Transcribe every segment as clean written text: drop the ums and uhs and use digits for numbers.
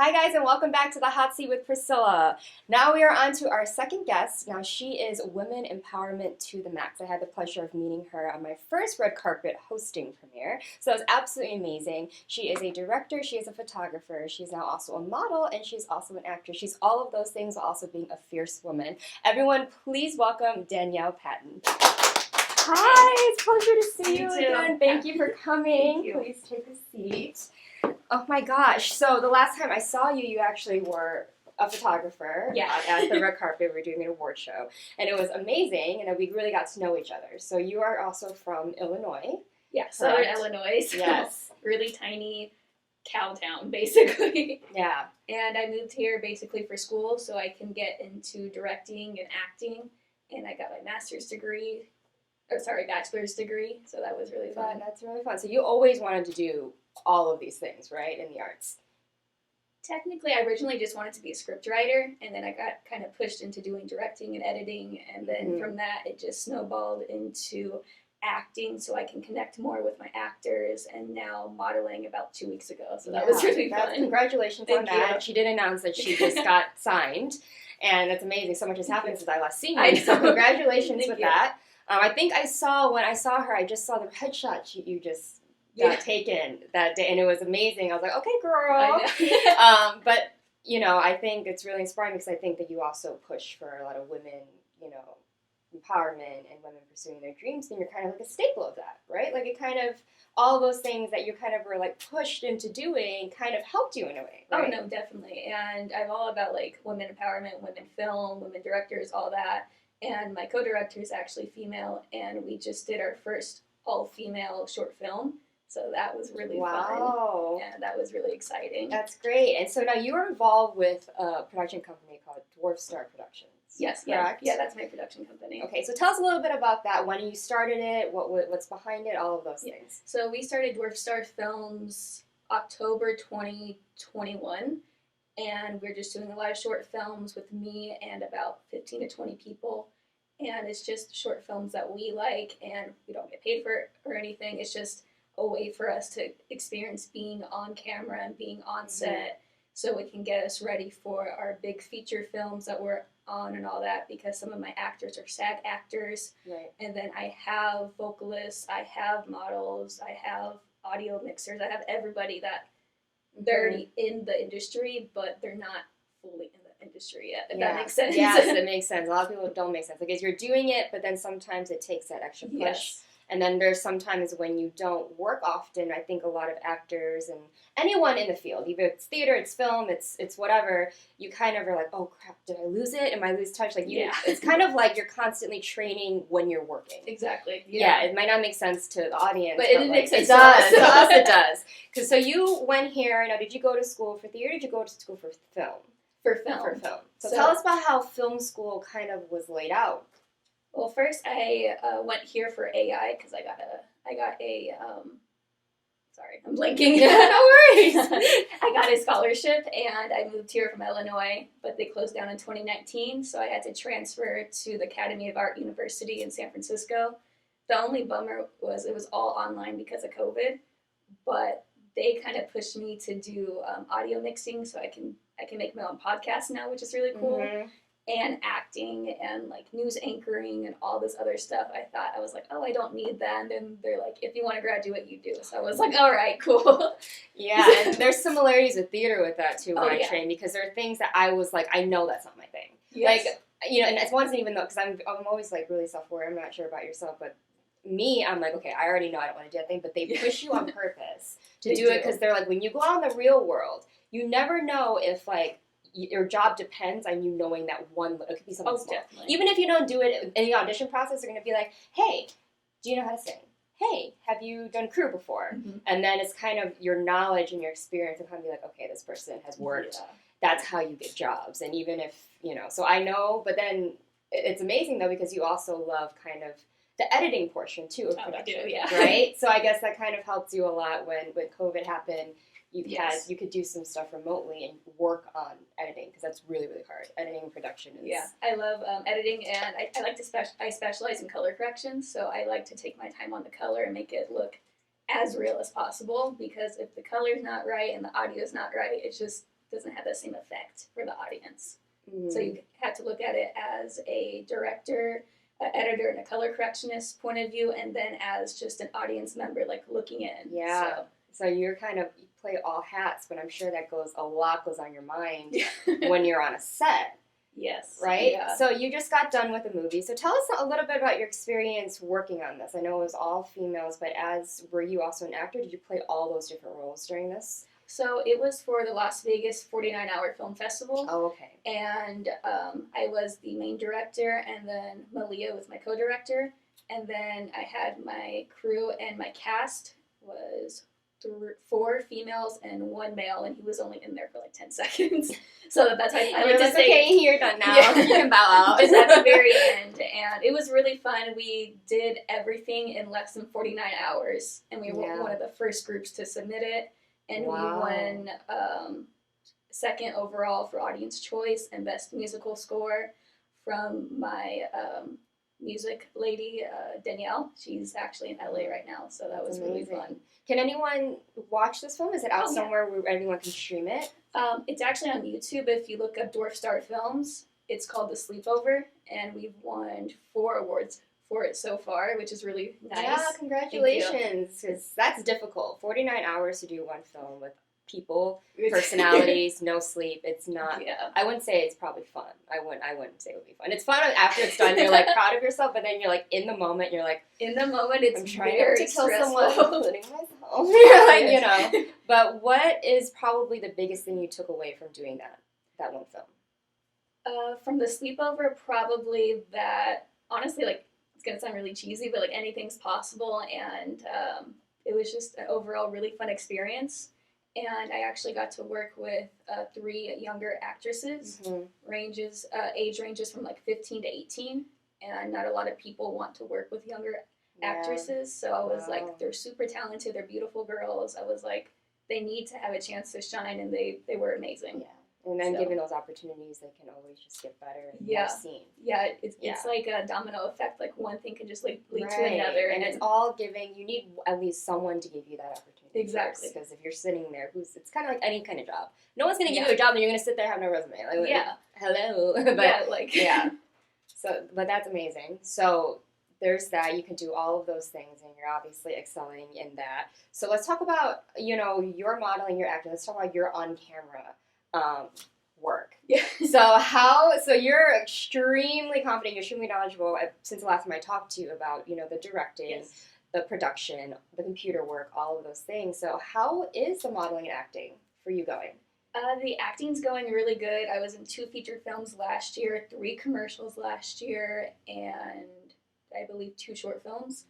Hi guys, and welcome back to the Hot Seat with Priscilla. Now we are on to our second guest. Now she is women empowerment to the max. I had the pleasure of meeting her on my first red carpet hosting premiere, so it was absolutely amazing. She is a director, she is a photographer, she's now also a model, and she's also an actress. She's all of those things while also being a fierce woman. Everyone, please welcome Danielle Patton. Hi, it's a pleasure to see you again. Thank you for coming. Thank you. Please take a seat. Oh my gosh. So the last time I saw you, you actually were a photographer at the red carpet. We were doing an award show. And it was amazing, and we really got to know each other. So you are also from Illinois. Yeah, Southern Illinois. So Yes. really tiny cow town, basically. Yeah. And I moved here basically for school so I can get into directing and acting. And I got my bachelor's degree. So that was really fun. That's really fun. So you always wanted to do all of these things, right, in the arts? Technically, I originally just wanted to be a scriptwriter, and then I got kind of pushed into doing directing and editing, and then from that, it just snowballed into acting so I can connect more with my actors, and now modeling about 2 weeks ago, so that was really fun. Congratulations on Thank that. you. She did announce that she just got signed, and it's amazing. So much has happened since I last seen I you, know. so congratulations Thank with you. that. I think when I saw her, I just saw the headshot you just got taken that day, and it was amazing. I was like, okay, girl. I know. But, I think it's really inspiring because I think that you also push for a lot of women, empowerment and women pursuing their dreams, and you're kind of like a staple of that, right? Like it kind of, all those things that you kind of were like pushed into doing kind of helped you in a way, right? Oh, no, definitely. And I'm all about like women empowerment, women film, women directors, all that. And my co-director is actually female, and we just did our first all-female short film. So that was really fun. Yeah, that was really exciting. That's great. And so now you are involved with a production company called Dwarf Star Productions. Yes, correct? Yeah, that's my production company. Okay, so tell us a little bit about that. When you started it, what's behind it, all of those things. So we started Dwarf Star Films October 2021, and we're just doing a lot of short films with me and about 15 to 20 people. And it's just short films that we like, and we don't get paid for it or anything. It's just a way for us to experience being on camera and being on set, so it can get us ready for our big feature films that we're on and all that, because some of my actors are SAG actors. Right. And then I have vocalists, I have models, I have audio mixers, I have everybody that they're already in the industry, but they're not fully in the industry yet, if that makes sense. Yes, it makes sense. A lot of people don't make sense. Like, you're doing it, but then sometimes it takes that extra push. Yes. And then there's sometimes when you don't work often, I think a lot of actors and anyone in the field, either it's theater, it's film, it's whatever, you kind of are like, oh crap, did I lose it? Am I lose touch? Like it's kind of like you're constantly training when you're working. Exactly. Yeah, it might not make sense to the audience, but it makes sense. It does. To us, it does. Because so you went here. Now, did you go to school for theater? Or did you go to school for film? For film. For film. So tell us about how film school kind of was laid out. Well, first I went here for AI because I got a sorry, I'm blanking. No worries. I got a scholarship, and I moved here from Illinois, but they closed down in 2019, so I had to transfer to the Academy of Art University in San Francisco. The only bummer was it was all online because of COVID, but they kind of pushed me to do audio mixing, so I can make my own podcast now, which is really cool. And acting and like news anchoring and all this other stuff. I was like, oh, I don't need that. And then they're like, if you want to graduate, you do. So I was like, all right, cool. Yeah, and there's similarities with theater with that too when I trained, because there are things that I was like, I know that's not my thing. Yes. Like, and it wasn't even though, because I'm always like really self-aware. I'm not sure about yourself, but me, I'm like, okay, I already know I don't want to do that thing, but they push you on purpose to do it, because they're like, when you go out in the real world, you never know if like your job depends on you knowing that one. It could be something small. Definitely. Even if you don't do it in the audition process, they're going to be like, hey, do you know how to sing? Hey, have you done crew before? And then it's kind of your knowledge and your experience and kind of be like, okay, this person has worked. Yeah. That's how you get jobs. And even if, so I know, but then it's amazing though, because you also love kind of the editing portion too of production, right? So I guess that kind of helped you a lot when COVID happened. You could do some stuff remotely and work on editing, because that's really, really hard. Editing and production is... Yeah, I love editing, and I like to I specialize in color correction, so I like to take my time on the color and make it look as real as possible, because if the color's not right and the audio's not right, it's just doesn't have the same effect for the audience. Mm. So you have to look at it as a director, an editor, and a color correctionist point of view, and then as just an audience member, like looking in. Yeah. So you're kind of, you play all hats, but I'm sure that a lot goes on your mind when you're on a set. Yes. Right? Yeah. So you just got done with a movie. So tell us a little bit about your experience working on this. I know it was all females, but were you also an actor? Did you play all those different roles during this? So it was for the Las Vegas 49-Hour Film Festival. Oh, okay. And I was the main director, and then Malia was my co-director. And then I had my crew, and my cast was 4 females and 1 male, and he was only in there for like 10 seconds. So that's why I like to say, okay, you're done now. Yeah. You can bow out. Just at the very end. And it was really fun. We did everything in less than 49 hours, and we were one of the first groups to submit it. And we won second overall for audience choice and best musical score from my music lady, Danielle. She's actually in LA right now, so that was really fun. Can anyone watch this film? Is it out somewhere where everyone can stream it? It's actually on YouTube. If you look up Dwarf Star Films, it's called The Sleepover, and we've won 4 awards for it so far, which is really nice. Yeah, congratulations, because that's difficult. 49 hours to do one film with people, personalities, no sleep. It's not. Yeah. I wouldn't say it's probably fun. I wouldn't say it would be fun. It's fun after it's done. You're like proud of yourself, but then you're like in the moment. You're like it's I'm trying very to kill stressful. someone, including myself. You're like, you know. But what is probably the biggest thing you took away from doing that one film? From The Sleepover, probably that. Honestly, like it's gonna sound really cheesy, but like anything's possible, and it was just an overall really fun experience. And I actually got to work with 3 younger actresses, age ranges from like 15 to 18, and not a lot of people want to work with younger actresses, so I was like, they're super talented, they're beautiful girls. I was like, they need to have a chance to shine, and they were amazing. Yeah. And then given those opportunities, they can always just get better and more seen. Yeah, it's like a domino effect. Like one thing can just like lead to another, and it's all giving. You need at least someone to give you that opportunity. Exactly. Because if you're sitting there, it's kind of like any kind of job. No one's gonna give you a job, and you're gonna sit there and have no resume. Like, hello. But, So, but that's amazing. So there's that. You can do all of those things, and you're obviously excelling in that. So let's talk about your modeling, your acting. Let's talk about your on camera. Work. Yeah. So you're extremely confident, you're extremely knowledgeable since the last time I talked to you about, the directing, the production, the computer work, all of those things. So how is the modeling and acting for you going? The acting's going really good. I was in 2 feature films last year, 3 commercials last year, and I believe 2 short films.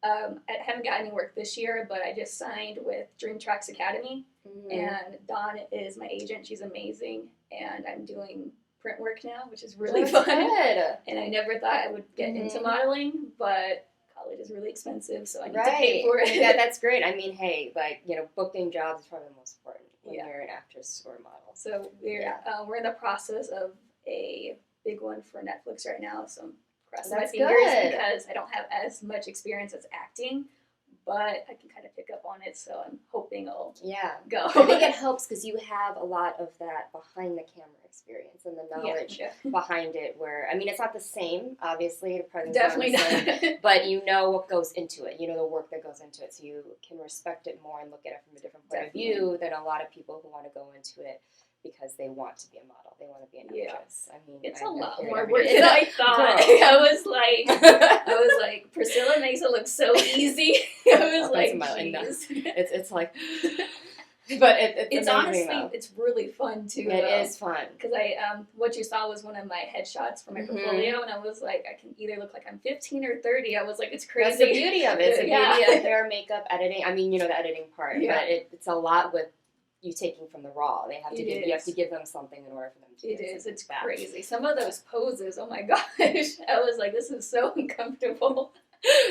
I haven't got any work this year, but I just signed with Dream Tracks Academy, and Dawn is my agent. She's amazing, and I'm doing print work now, which is really fun. Good. And I never thought I would get into modeling, but college is really expensive, so I need to pay for it. Yeah, that's great. I mean, hey, booking jobs is probably the most important when you're an actress or a model. So we're in the process of a big one for Netflix right now, so I'm crossing my fingers because I don't have as much experience as acting, but I can kind of pick up on it, so I'm hoping I'll go. I think it helps because you have a lot of that behind the camera experience and the knowledge behind it, where, I mean, it's not the same, obviously, definitely not, but you know what goes into it, the work that goes into it, so you can respect it more and look at it from a different point of view than a lot of people who want to go into it because they want to be a model, they want to be an actress. I mean, it's a lot more work than I thought. I was like, Priscilla makes it look so easy. I was like, it's like, but it's honestly, though. It's really fun too. It is fun because what you saw was one of my headshots for my portfolio, and I was like, I can either look like I'm 15 or 30. I was like, it's crazy. That's the beauty of it. It's the beauty of their makeup editing. I mean, the editing part, but it's a lot with you taking from the raw. They have to you have to give them something in order for them to. It's crazy. Some of those poses, oh my gosh, I was like, this is so uncomfortable.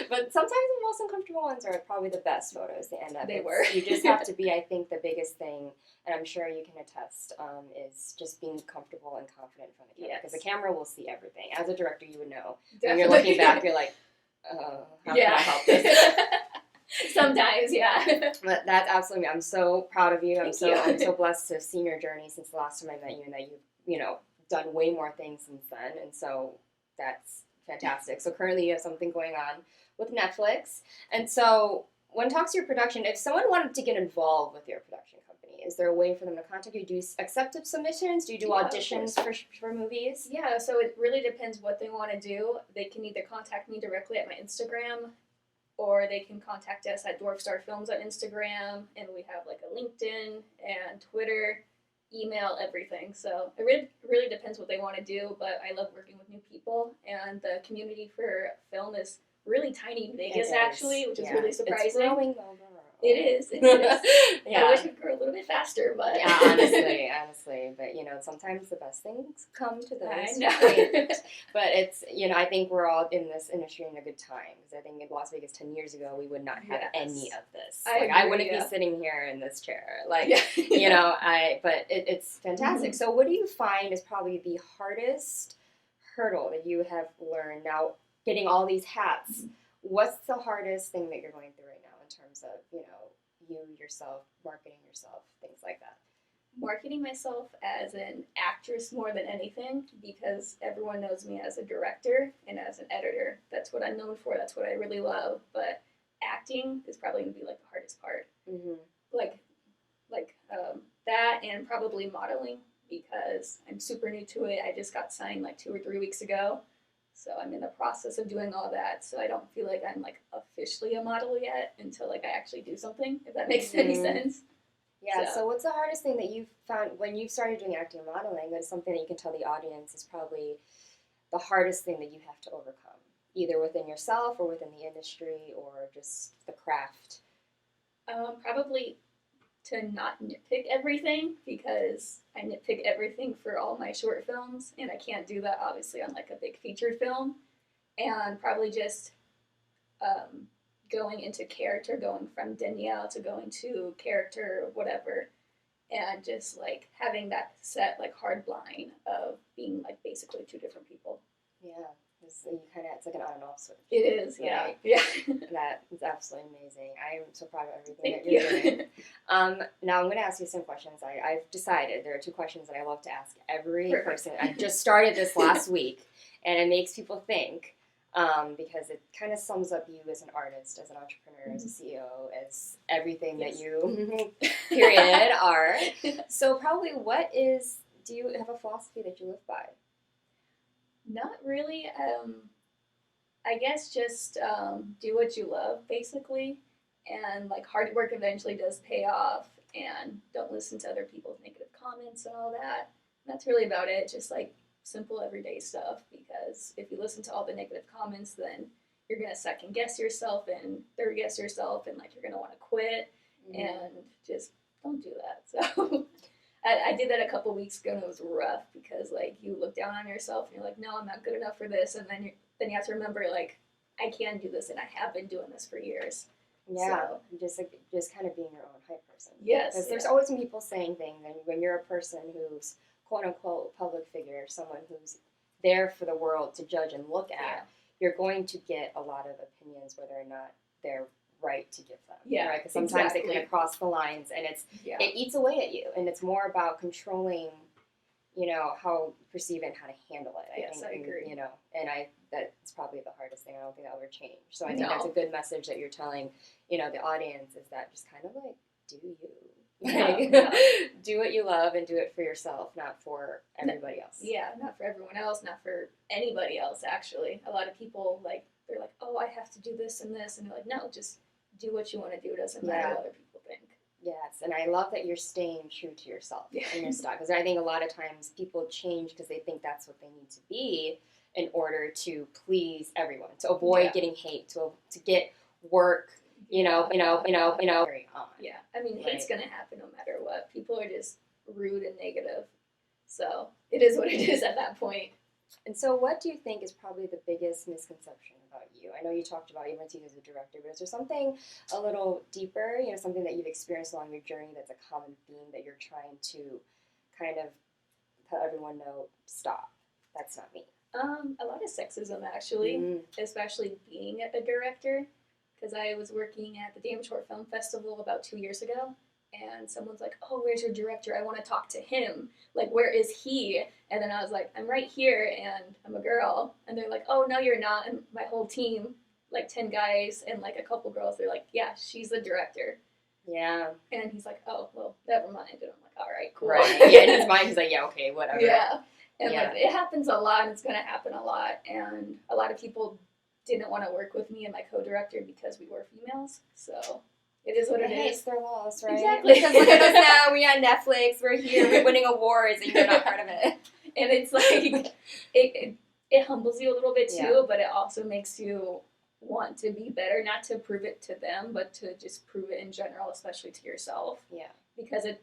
But sometimes the most uncomfortable ones are probably the best photos to end up. They were. You just have to be, I think, the biggest thing, and I'm sure you can attest, is just being comfortable and confident in front of the camera. Because the camera will see everything. As a director, you would know. Definitely. When you're looking back, you're like, how can I help this? Sometimes, yeah. But that's absolutely me. I'm so proud of you. I'm Thank you. so blessed to have seen your journey since the last time I met you, and that you've, done way more things since then. And so that's fantastic. So currently you have something going on with Netflix. And so when it talks to your production, if someone wanted to get involved with your production company, is there a way for them to contact you? Do you accept submissions? Do you do auditions for movies? Yeah, so it really depends what they want to do. They can either contact me directly at my Instagram, or they can contact us at Dwarf Star Films on Instagram, and we have like a LinkedIn and Twitter, email, everything. So it really depends what they want to do, but I love working with new people, and the community for film is really tiny in Vegas, actually, which is really surprising. It's growing overall. It is. Yeah. I wish it grew a little bit faster, but yeah, honestly, but sometimes the best things come to those. I know. But it's I think we're all in this industry in a good time, because I think in Las Vegas 10 years ago we would not have any of this. I wouldn't be sitting here in this chair, but it's fantastic. So what do you find is probably the hardest hurdle that you have learned now, getting all these hats? What's the hardest thing that you're going through right now in terms of you yourself, marketing yourself, things like that? Marketing myself as an actress more than anything, because everyone knows me as a director and as an editor. That's what I'm known for. That's what I really love. But acting is probably going to be like the hardest part. Mm-hmm. Like that, and probably modeling, because I'm super new to it. I just got signed like 2 or 3 weeks ago. So I'm in the process of doing all that. So I don't feel like I'm like officially a model yet until like I actually do something, if that makes any sense. Yeah, so what's the hardest thing that you've found when you've started doing acting and modeling? That's something that you can tell the audience is probably the hardest thing that you have to overcome, either within yourself or within the industry or just the craft? Probably to not nitpick everything, because I nitpick everything for all my short films, and I can't do that obviously on like a big featured film. And probably just going into character, going from Danielle to going to character, whatever, and just like having that set like hard line of being like basically two different people. Yeah, it's like an on and off switch. It is, yeah. That is absolutely amazing. I am so proud of everything that you're doing. Now I'm going to ask you some questions. I've decided there are 2 questions that I love to ask every person. I just started this last week, and it makes people think. Because it kind of sums up you as an artist, as an entrepreneur, as a CEO, as everything that you, period, are. So probably do you have a philosophy that you live by? Not really. I guess just do what you love, basically. And like hard work eventually does pay off, and don't listen to other people's negative comments and all that. That's really about it. Just like simple everyday stuff, because if you listen to all the negative comments, then you're going to second guess yourself and third guess yourself, and like you're going to want to quit, and just don't do that. So I did that a couple weeks ago, and it was rough, because like you look down on yourself and you're like, no, I'm not good enough for this, and then you have to remember, like, I can do this, and I have been doing this for years. Yeah, so, just kind of being your own hype person. Yes, because there's always people saying things, and when you're a person who's quote-unquote public figure, someone who's there for the world to judge and look at, you're going to get a lot of opinions whether or not they're right to give them. Yeah, right? Because sometimes they kind of cross the lines, and it eats away at you, and it's more about controlling, how you perceive it and how to handle it. I agree. And that's probably the hardest thing. I don't think that'll ever change. So I think that's a good message that you're telling, the audience, is that just kind of like, do you. Do what you love and do it for yourself, not for everybody else. Yeah, not for everyone else, not for anybody else, actually. A lot of people, like, they're like, oh, I have to do this and this, and they're like, no, just do what you want to do. It doesn't matter what other people think. Yes, and I love that you're staying true to yourself in your style, because I think a lot of times people change because they think that's what they need to be in order to please everyone, to avoid getting hate, to get work, carry on. Yeah, I mean, hate's going to happen no matter what. People are just rude and negative. So it is what it is at that point. And so what do you think is probably the biggest misconception about you? I know you talked about even as a director, but is there something a little deeper, something that you've experienced along your journey that's a common theme that you're trying to kind of let everyone know, stop, that's not me? A lot of sexism, actually, especially being a director. because I was working at the Damn Short Film Festival about 2 years ago, and someone's like, oh, where's your director? I want to talk to him. Like, where is he? And then I was like, I'm right here, and I'm a girl. And they're like, oh, no, you're not. And my whole team, like 10 guys and like a couple girls, they're like, yeah, she's the director. Yeah. And he's like, oh, well, never mind. And I'm like, all right, cool. Right. Yeah, in his mind, he's like, yeah, okay, whatever. Yeah. And Yeah. like, it happens a lot, and it's going to happen a lot. And a lot of people didn't want to work with me and my co-director because we were females. So it is what it Hey, is. it's their loss, right? Exactly. Because look at us now. We're on Netflix. We're here. We're winning awards, and you're not part of it. And it's like, it humbles you a little bit too, Yeah. but it also makes you want to be better, not to prove it to them, but to just prove it in general, especially to yourself. Yeah. Because it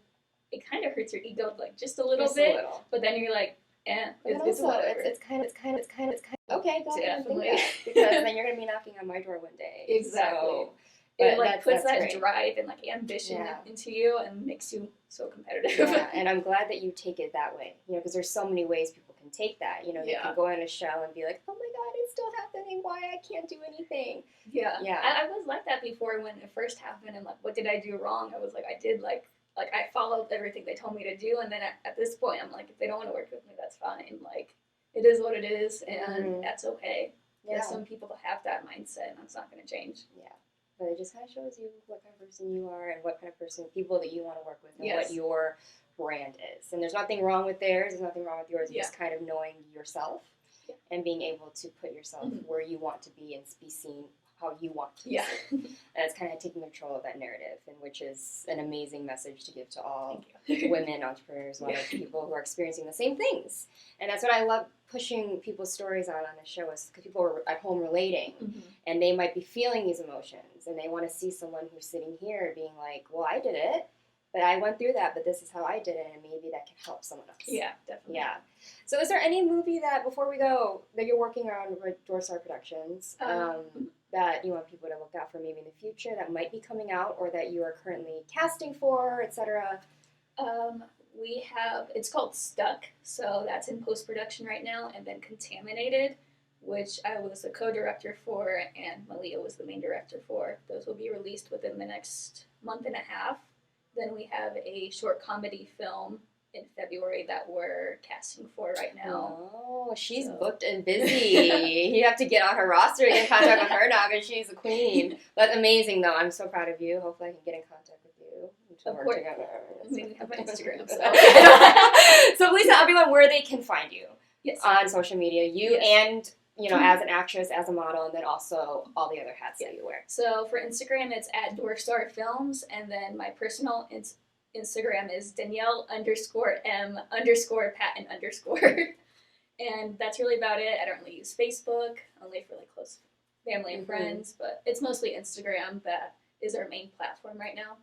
kind of hurts your ego, like, just a little Just bit, a little. but then you're like, But it's also, whatever. it's kind of okay. Go ahead and think Definitely. that, because then you're gonna be knocking on my door one day. Exactly. So, It but like puts that great. drive and like ambition Yeah. into you and makes you so competitive. Yeah, and I'm glad that you take it that way. You know, because there's so many ways people can take that. You know, they Yeah. can go on a show and be like, "Oh my God, it's still happening. Why I can't do anything?" Yeah. Yeah. I was like that before when it first happened, and like, what did I do wrong? I was like, I did like I followed everything they told me to do, and then at this point, I'm like, if they don't want to work with me, that's fine. Like, it is what it is, and Mhm. that's okay. Yeah. There's some people that have that mindset, and that's not going to change. Yeah. But it just kind of shows you what kind of person you are and what kind of people that you want to work with and Yes. what your brand is. And there's nothing wrong with theirs. There's nothing wrong with yours. Yeah. Just kind of knowing yourself Yeah. and being able to put yourself Mhm. where you want to be and be seen how you want to be Yeah. seen. And it's kind of taking control of that narrative, and which is an amazing message to give to all Thank you. women entrepreneurs, a lot of people who are experiencing the same things. And that's what I love pushing people's stories on the show, is because people are at home relating, Mhm. and they might be feeling these emotions, and they want to see someone who's sitting here being like, well, I did it, but I went through that, but this is how I did it, and maybe that can help someone else. Yeah, definitely. Yeah. So is there any movie that, before we go, that you're working on with Doorstar Productions, that you want people to look out for maybe in the future that might be coming out, or that you are currently casting for, etc.? We have, it's called Stuck, so that's in post-production right now, and then Contaminated, which I was a co-director for, and Malia was the main director for. Those will be released within the next month and a half. Then we have a short comedy film in February that we're casting for right now. Oh, she's So. booked and busy. You have to get on her roster and get in contact with her now, because she's a queen. That's amazing, though. I'm so proud of you. Hopefully I can get in contact with you. To Of work course. together. I mean, we have my Instagram, so. So please tell everyone where they can find you Yes. on social media. You Yes. and, you know, as an actress, as a model, and then also all the other hats that you wear. So for Instagram, it's at Doorstar Films, and then my personal Instagram is Danielle_M_Patton_. And that's really about it. I don't really use Facebook, only for like close family and Mhm. friends, but it's mostly Instagram that is our main platform right now.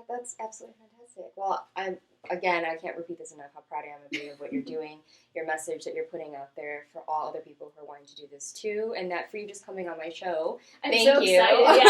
That's absolutely fantastic. Well, I can't repeat this enough, how proud I am of you, of what you're doing, your message that you're putting out there for all other people who are wanting to do this too, and that for you just coming on my show. I'm Thank so you. excited. Yeah.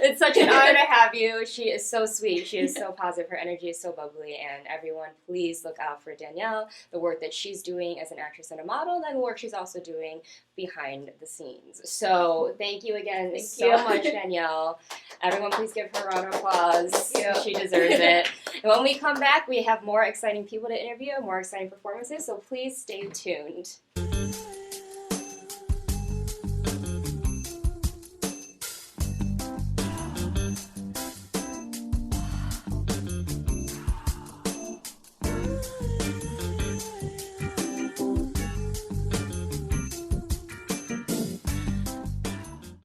It's such an honor to have you. She is so sweet. She is so positive. Her energy is so bubbly, and everyone, please look out for Danielle, the work that she's doing as an actress and a model, and the work she's also doing behind the scenes. So thank you again Thank so you. much, Danielle. Everyone, please give her a round of applause. Thank you. She deserves it. And when we come back, we have more exciting people to interview, more exciting performances, so please stay tuned.